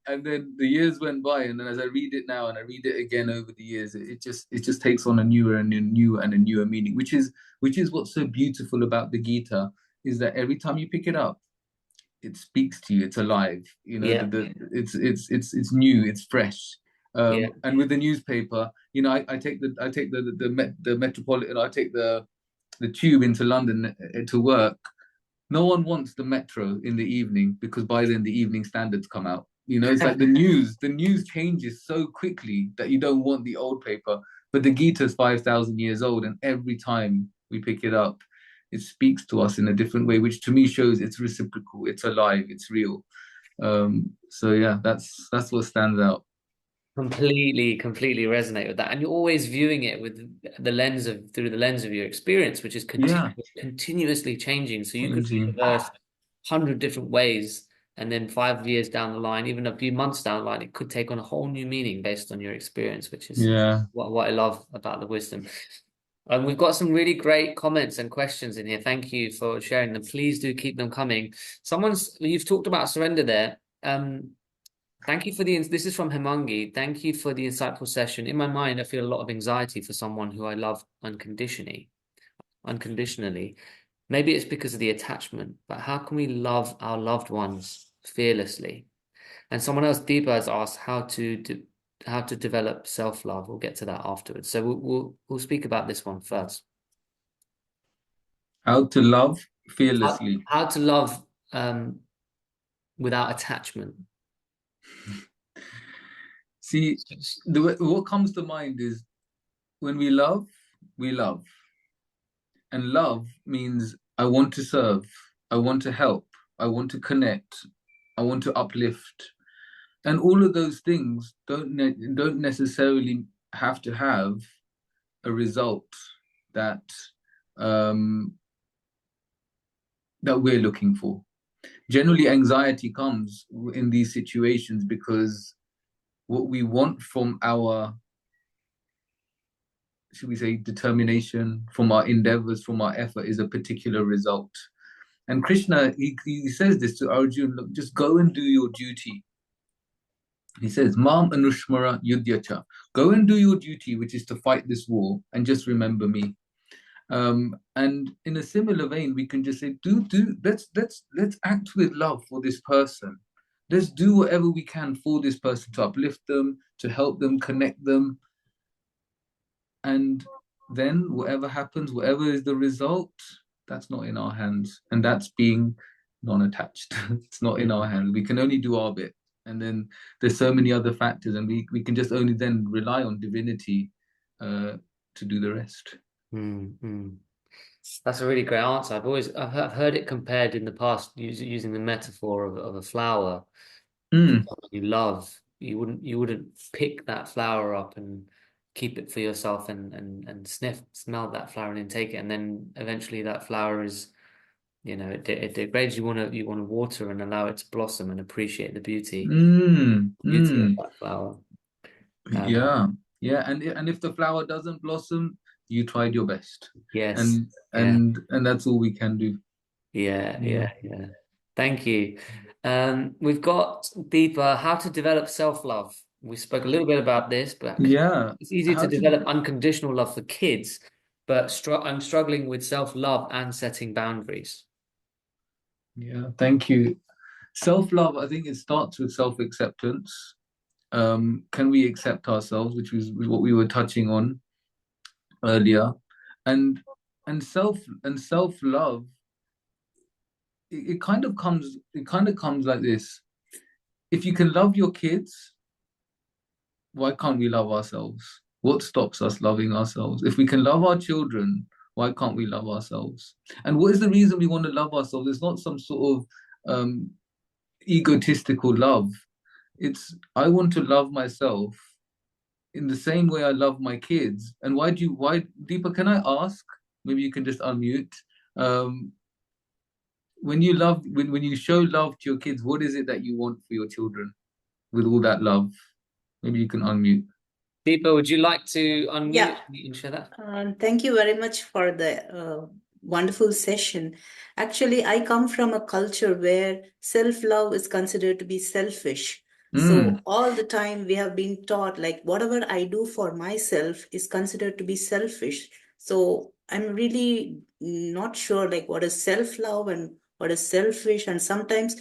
and then the years went by, and then as I read it now and I read it again over the years, it just takes on a newer and a new and a newer meaning, which is what's so beautiful about the Gita, is that every time you pick it up, it speaks to you. It's alive. You know,
Yeah,
it's new. It's fresh.
yeah.
And with the newspaper, you know, I take the metropolitan. I take the tube into London to work. No one wants the metro in the evening because by then the evening standards come out. You know, it's like the news changes so quickly that you don't want the old paper. But the Gita's 5,000 years old, and every time we pick it up, it speaks to us in a different way, which to me shows it's reciprocal, it's alive, it's real. So yeah, that's what stands out.
Completely resonate with that. And you're always viewing it with through the lens of your experience, which is
Yeah,
continuously changing. So you could read
changing.
a verse 100 different ways, and then 5 years down the line, even a few months down the line, it could take on a whole new meaning based on your experience, which is
Yeah.
what I love about the wisdom. We've got some really great comments and questions in here. Thank you for sharing them. Please do keep them coming. You've talked about surrender there. Thank you for this is from Hemangi. Thank you for the insightful session. In my mind, I feel a lot of anxiety for someone who I love unconditionally. Maybe it's because of the attachment, but how can we love our loved ones fearlessly? And someone else, Deepa, has asked how to develop self-love. We'll get to that afterwards. So we'll speak about this one first.
How to love
How,
fearlessly.
how to love um, without attachment.
See, what comes to mind is when we love. And love means I want to serve, I want to help, I want to connect, I want to uplift. And all of those things don't necessarily have to have a result that um, that we're looking for. Generally, anxiety comes in these situations because what we want from our, should we say, determination, from our endeavors, from our effort is a particular result. And Krishna, he says this to Arjuna, look, just go and do your duty. He says, Mam Anushmara Yudhyacha. Go and do your duty, which is to fight this war, and just remember me. And in a similar vein, we can just say, let's act with love for this person. Let's do whatever we can for this person to uplift them, to help them, connect them. And then whatever happens, whatever is the result, that's not in our hands. And that's being non-attached. It's not in our hands. We can only do our bit. And then there's so many other factors, and we can just only then rely on divinity to do the rest.
Mm-hmm. That's a really great answer. I've heard it compared in the past using the metaphor of a flower.
Mm,
You love, you wouldn't pick that flower up and keep it for yourself and smell that flower and then take it. And then eventually that flower is, it degrades. You want to water and allow it to blossom and appreciate the beauty of
mm.
that flower. Um,
Yeah, yeah. And if the flower doesn't blossom, you tried your best.
yes,
And
yeah.
that's all we can do.
Yeah,
Yeah.
yeah, yeah. Thank you. We've got Deepa, how to develop self-love. We spoke a little bit about this, but
Yeah.
it's easy to
How to
develop unconditional love for kids, but I'm struggling with self-love and setting boundaries.
Yeah, thank you. Self-love, I think it starts with self-acceptance. Can we accept ourselves, which was what we were touching on earlier, and self-love. It kind of comes like this. If you can love your kids, why can't we love ourselves? What stops us loving ourselves? If we can love our children, why can't we love ourselves? And what is the reason we want to love ourselves? It's not some sort of egotistical love. It's I want to love myself in the same way I love my kids. And why, Deepa, can I ask? Maybe you can just unmute. Um, when you show love to your kids, what is it that you want for your children with all that love? Maybe you can unmute.
Deepa, would you like to
Yeah,
unmute and share that?
thank you very much for the wonderful session. Actually, I come from a culture where self-love is considered to be selfish.
Mm,
So all the time we have been taught like whatever I do for myself is considered to be selfish. So I'm really not sure like what is self-love and what is selfish. And sometimes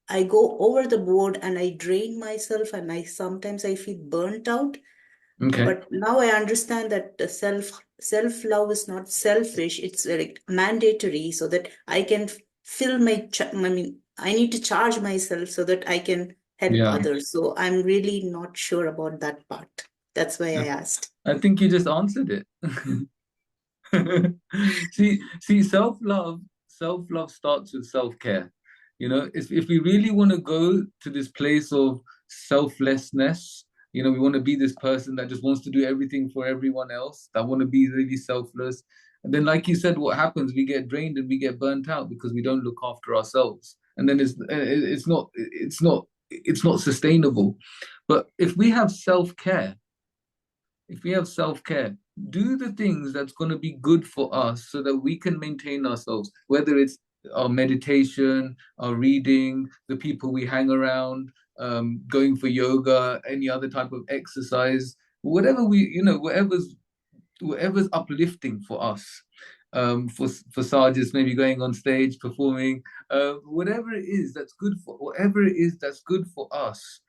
I go over the board and I drain myself, and I sometimes I feel burnt out.
Okay.
But now I understand that the self love is not selfish. It's like mandatory, so that I can fill I mean, I need to charge myself so that I can help
Yeah.
others. So I'm really not sure about that part. That's why I asked.
I think you just answered it. See, self-love starts with self-care. If we really want to go to this place of selflessness, we want to be this person that just wants to do everything for everyone else, that want to be really selfless. And then, like you said, what happens? We get drained and we get burnt out because we don't look after ourselves. And then it's not sustainable. But if we have self-care, do the things that's going to be good for us so that we can maintain ourselves, whether it's our meditation, our reading, the people we hang around, going for yoga, any other type of exercise, whatever's uplifting for us. For Sarges, maybe going on stage, performing, whatever it is that's good for us,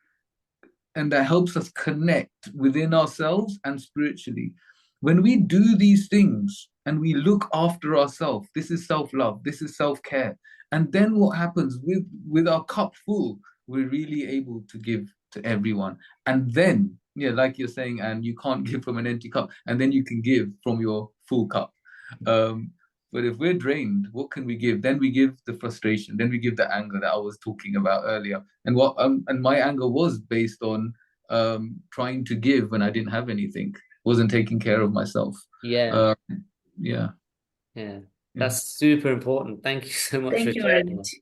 and that helps us connect within ourselves and spiritually. When we do these things and we look after ourselves, this is self-love, this is self-care. And then what happens with our cup full, we're really able to give to everyone. And then, yeah, like you're saying, and you can't give from an empty cup, and then you can give from your full cup. Um, but if we're drained, what can we give? Then we give the frustration. Then we give the anger that I was talking about earlier. And my anger was based on trying to give when I didn't have anything, wasn't taking care of myself.
Yeah,
Uh, yeah,
yeah.
yeah.
That's super important. Thank you so much for
Thank you very
sharing that.
much.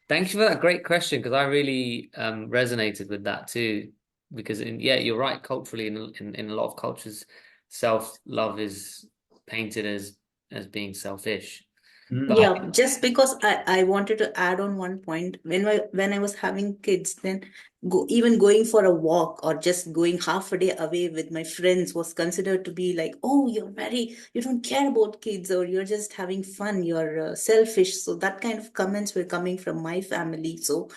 Thank you for that great question because I really resonated with that too. Because yeah, you're right. Culturally, in a lot of cultures, self-love is painted as being selfish. But I
Mm,
Yeah, just because I wanted to add on one point, when I was having kids, then even going for a walk or just going half a day away with my friends was considered to be like, oh, you don't care about kids, or you're just having fun, you're selfish. So that kind of comments were coming from my family. So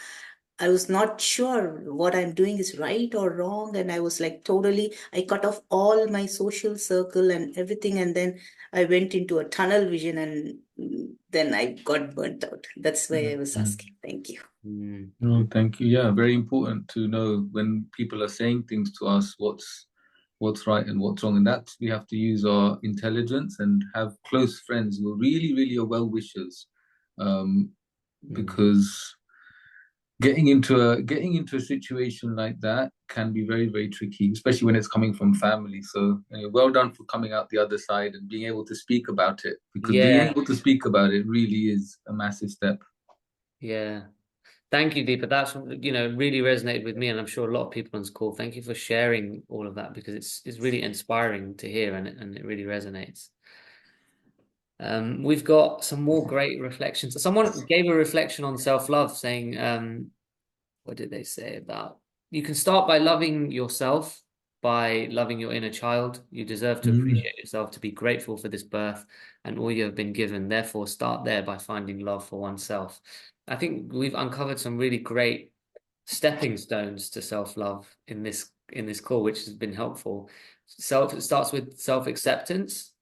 I was not sure what I'm doing is right or wrong. And I was like, totally, I cut off all my social circle and everything. And then I went into a tunnel vision, and then I got burnt out. That's why I was
mm.
asking. Thank you.
mm,
No, thank you. Yeah, very important to know when people are saying things to us, what's right and what's wrong. And that we have to use our intelligence and have close friends who are really, really are well wishers. Um,
mm.
because getting into a situation like that can be very, very tricky, especially when it's coming from family. So well done for coming out the other side and being able to speak about it, because being
Yeah,
able to speak about it really is a massive step.
yeah. Thank you, Deepa. That's really resonated with me, and I'm sure a lot of people on this call. Thank you for sharing all of that because it's really inspiring to hear, and it really resonates. We've got some more great reflections. Someone gave a reflection on self-love, saying, what did they say about you can start by loving yourself, by loving your inner child. You deserve to
Mm,
appreciate yourself, to be grateful for this birth and all you have been given. Therefore, start there by finding love for oneself. I think we've uncovered some really great stepping stones to self-love in this call, which has been helpful. It starts with self-acceptance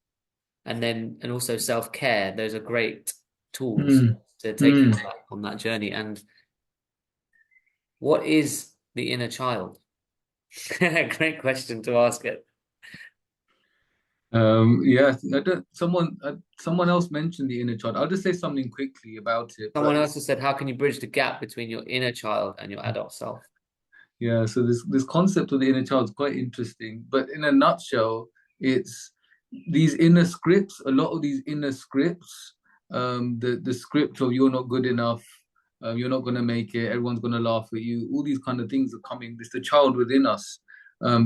and also self-care. Those are great tools
mm,
to take you
mm.
on that journey. And what is the inner child? Great question to ask it.
Yeah, someone else mentioned the inner child. I'll just say something quickly about it,
Someone
but
else has said, how can you bridge the gap between your inner child and your adult self?
yeah, so this concept of the inner child is quite interesting. But in a nutshell, it's these inner scripts. A lot of these inner scripts, the script of you're not good enough, you're not gonna make it, everyone's gonna laugh at you. All these kind of things are coming. It's the child within us,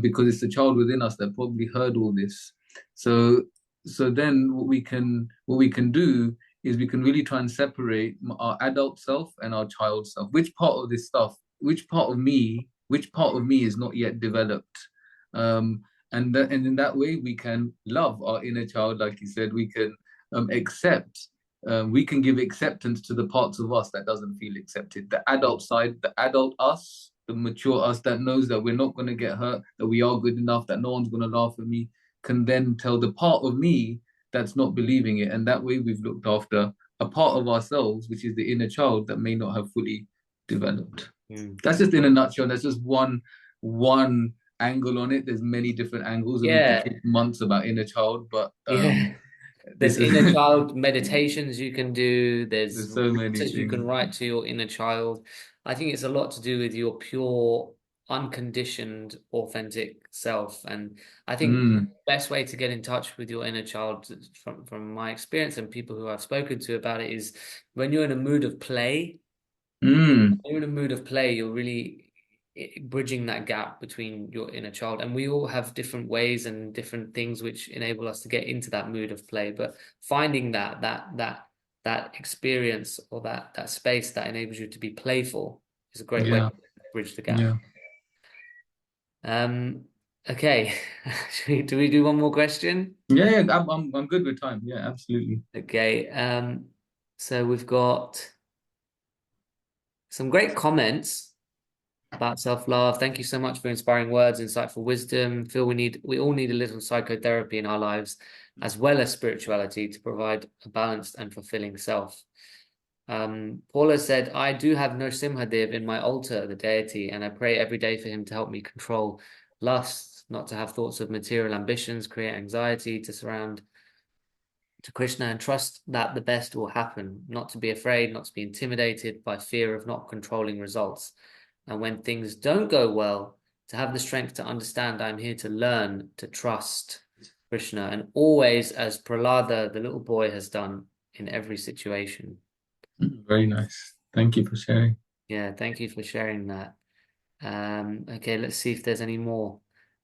because it's the child within us that probably heard all this. So so then what we can do is we can really try and separate our adult self and our child self. Which part of me is not yet developed, and in that way we can love our inner child, like you said. We can accept we can give acceptance to the parts of us that doesn't feel accepted. The adult side, the adult us, the mature us that knows that we're not going to get hurt, that we are good enough, that no one's going to laugh at me, can then tell the part of me that's not believing it. And that way we've looked after a part of ourselves, which is the inner child that may not have fully developed. That's just in a nutshell. That's just one angle on it. There's many different angles, and we could
Yeah.
talk months about inner child, but
Yeah. There's
this is
inner child meditations you can do. There's
there's so many
letters you can
things.
write to your inner child. I think it's a lot to do with your pure, unconditioned, authentic self. And I think the
Mm,
best way to get in touch with your inner child, from my experience and people who I've spoken to about it, is when you're in a mood of play.
mm,
When you're in a mood of play, you're really bridging that gap between your inner child. And we all have different ways and different things which enable us to get into that mood of play. But finding that experience, or that space that enables you to be playful, is a great way to
yeah,
bridge the gap.
yeah.
Um, okay. Do we do one more question?
Yeah, yeah, I'm good with time. Yeah, absolutely.
Okay. So we've got some great comments about self-love. Thank you so much for inspiring words, insightful wisdom. Feel we all need a little psychotherapy in our lives, as well as spirituality, to provide a balanced and fulfilling self. Paula said, I do have Nrsimhadev in my altar, the deity, and I pray every day for him to help me control lust, not to have thoughts of material ambitions, create anxiety, to surround to Krishna and trust that the best will happen, not to be afraid, not to be intimidated by fear of not controlling results. And when things don't go well, to have the strength to understand I'm here to learn to trust Krishna, and always, as Prahlada, the little boy, has done in every situation.
Very nice. Thank you for sharing.
Yeah, thank you for sharing that. Okay, let's see if there's any more.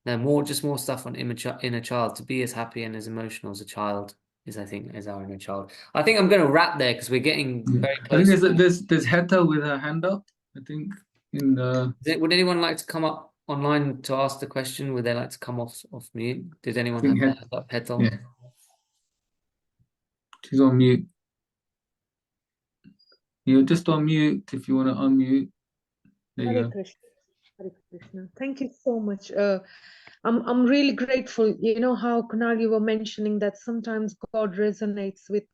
No, more, just more stuff on inner child. To be as happy and as emotional as a child is, I think, is our inner child. I think I'm going to wrap there because we're getting
Yeah.
very
I think
close.
there's Heta with her hand up. I think in
Would anyone like to come up online to ask the question? Would they like to come off mute? Did
I
anyone
think
have their hand up, Hetal?
yeah, she's on mute. You're just on mute if you want to unmute. There you
Hare
go.
Krishna. Hare Krishna. Thank you so much. I'm really grateful. You know how, Kunal, you were mentioning that sometimes God resonates with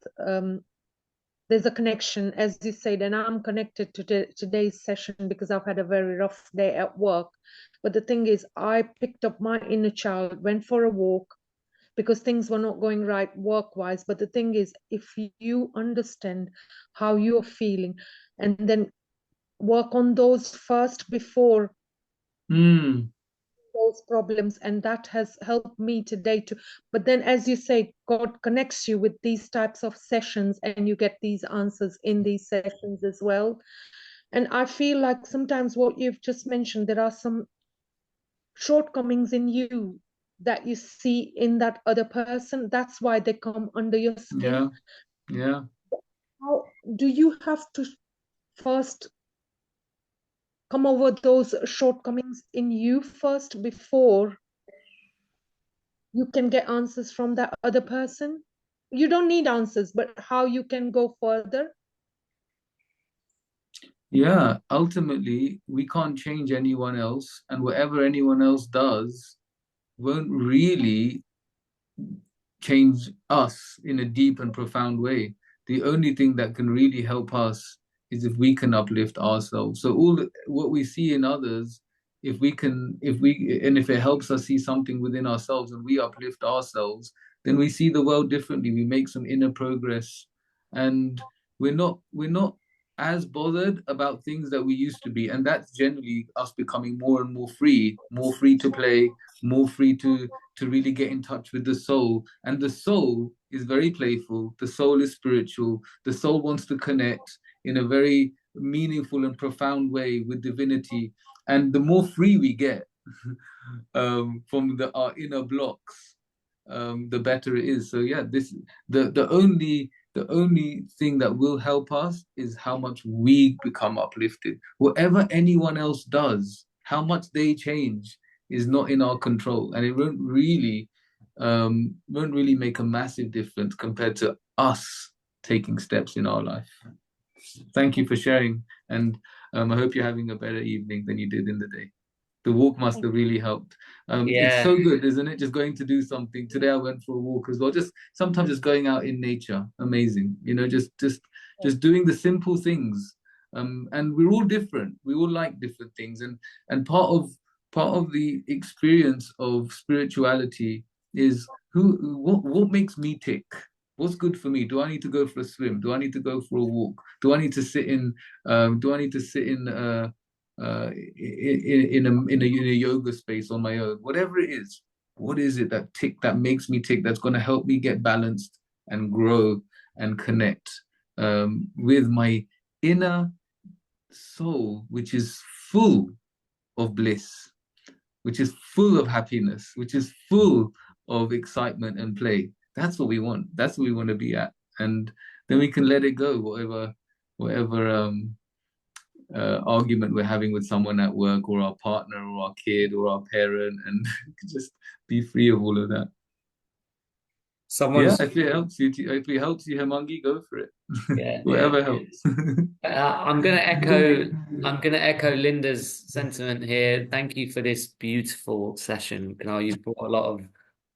there's a connection, as you said, and I'm connected to today's session because I've had a very rough day at work. But the thing is, I picked up my inner child, went for a walk because things were not going right work-wise. But the thing is, if you understand how you're feeling and then work on those first before
Mm,
those problems, and that has helped me today too. But then, as you say, God connects you with these types of sessions and you get these answers in these sessions as well. And I feel like sometimes what you've just mentioned, there are some shortcomings in you that you see in that other person. That's why they come under your
yeah,
skin.
yeah.
How do you have to first come over those shortcomings in you first before you can get answers from that other person? You don't need answers, but how you can go further?
Yeah, ultimately, we can't change anyone else, and whatever anyone else does won't really change us in a deep and profound way. The only thing that can really help us is if we can uplift ourselves. So what we see in others, if it helps us see something within ourselves and we uplift ourselves, then we see the world differently. We make some inner progress, and we're not as bothered about things that we used to be. And that's generally us becoming more and more free to play, more free to really get in touch with the soul. And the soul is very playful. The soul is spiritual. The soul wants to connect in a very meaningful and profound way with divinity. And the more free we get from our inner blocks, the better it is. So yeah, this the only thing that will help us is how much we become uplifted. Whatever anyone else does, how much they change is not in our control, and it won't really make a massive difference compared to us taking steps in our life. Thank you for sharing, and I hope you're having a better evening than you did in the day. The walk must have really helped. It's
Yeah.
so good, isn't it? Just going to do something. Today I went for a walk as well. Just sometimes just going out in nature, amazing. Just doing the simple things. And we're all different. We all like different things, and part of the experience of spirituality is what makes me tick. What's good for me? Do I need to go for a swim? Do I need to go for a walk? Do I need to sit in? Do I need to sit in a yoga space on my own? Whatever it is, what is it that makes me tick? That's going to help me get balanced and grow and connect with my inner soul, which is full of bliss, which is full of happiness, which is full of excitement and play. That's what we want. That's what we want to be at. And then we can let it go, whatever argument we're having with someone at work or our partner or our kid or our parent, and just be free of all of that. Yeah,
Someone's
if it helps you, Hemangi, go for it.
yeah, yeah.
Whatever helps.
I'm gonna echo Linda's sentiment here. Thank you for this beautiful session. You've brought a lot of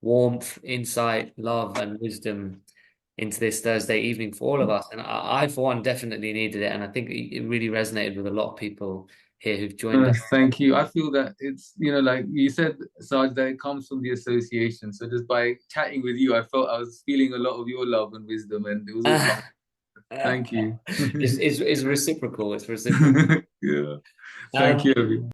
warmth, insight, love, and wisdom into this Thursday evening for all of us. And I for one, definitely needed it. And I think it really resonated with a lot of people here who've joined us.
Thank you. I feel that it's, like you said, Saj, that it comes from the association. So just by chatting with you, I felt I was feeling a lot of your love and wisdom, and it was all love. Thank you.
It's reciprocal. It's reciprocal.
Yeah. Thank you, everyone.